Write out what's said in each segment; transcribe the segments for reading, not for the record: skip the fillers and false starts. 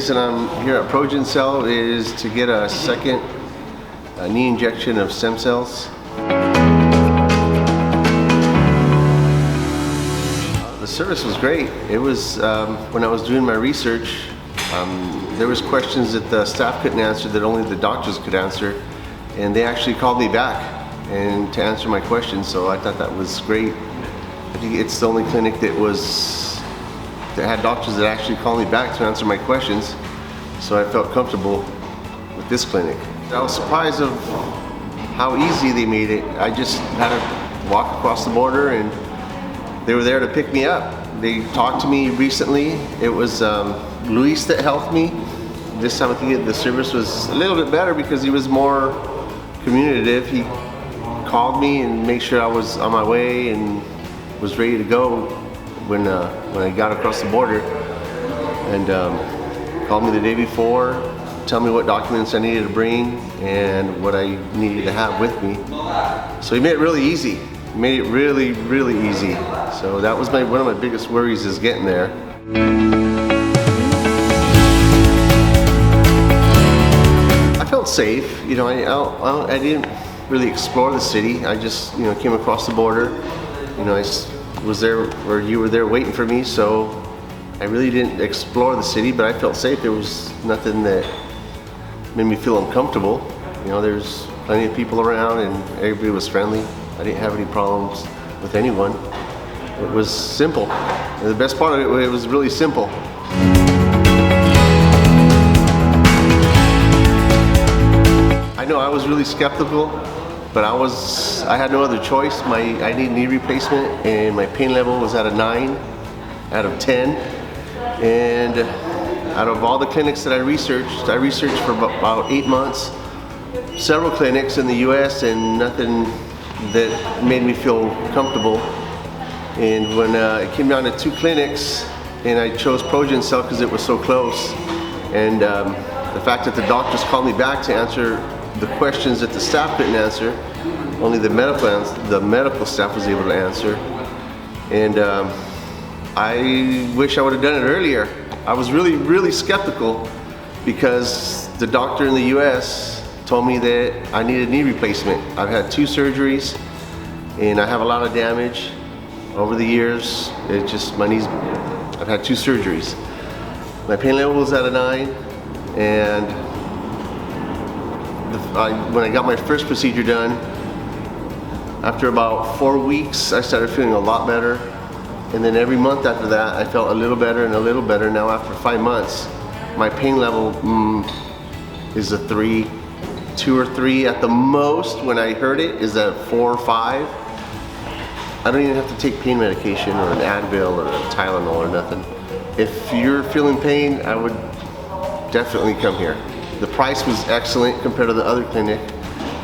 reason I'm here at ProgenCell is to get a second knee injection of stem cells. The service was great. It was, when I was doing my research, there was questions that the staff couldn't answer that only the doctors could answer, and they actually called me back and to answer my questions, so I thought that was great. I think it's the only clinic that had doctors that actually called me back to answer my questions, so I felt comfortable with this clinic. I was surprised of how easy they made it. I just had to walk across the border and they were there to pick me up. They talked to me recently. It was Luis that helped me. This time I think the service was a little bit better because he was more communicative. He called me and made sure I was on my way and was ready to go when I got across the border, and called me the day before, tell me what documents I needed to bring and what I needed to have with me. So he made it really easy. He made it really, really easy. So that was one of my biggest worries, is getting there. I felt safe. You know, I didn't really explore the city. I just, you know, came across the border. You know, I was there, or you were there waiting for me, so I really didn't explore the city, but I felt safe. There was nothing that made me feel uncomfortable. You know, there's plenty of people around and everybody was friendly. I didn't have any problems with anyone. It was simple. And the best part of it was really simple. I know I was really skeptical, but I had no other choice. I need knee replacement, and my pain level was at a 9 out of 10. And out of all the clinics that I researched for about 8 months, several clinics in the US, and nothing that made me feel comfortable. And when it came down to 2 clinics, and I chose ProgenCell because it was so close, and the fact that the doctors called me back to answer the questions that the staff couldn't answer, only the medical staff was able to answer. And I wish I would have done it earlier. I was really, really skeptical because the doctor in the US told me that I needed knee replacement. I've had 2 surgeries and I have a lot of damage over the years. It just, my knees, I've had 2 surgeries. My pain level was at a 9, and when I got my first procedure done, after about 4 weeks, I started feeling a lot better. And then every month after that, I felt a little better and a little better. Now after 5 months, my pain level is a 3, 2 or 3 at the most. When I heard it, is a 4 or 5. I don't even have to take pain medication or an Advil or a Tylenol or nothing. If you're feeling pain, I would definitely come here. The price was excellent compared to the other clinic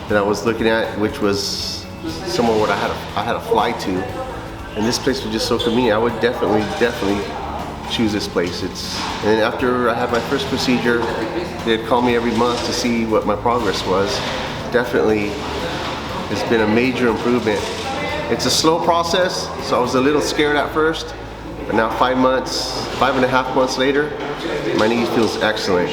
that I was looking at, which was somewhere where I had to fly to. And this place was just so convenient. I would definitely choose this place. And then after I had my first procedure, they'd call me every month to see what my progress was. Definitely has been a major improvement. It's a slow process, so I was a little scared at first, but now 5.5 months later, my knee feels excellent.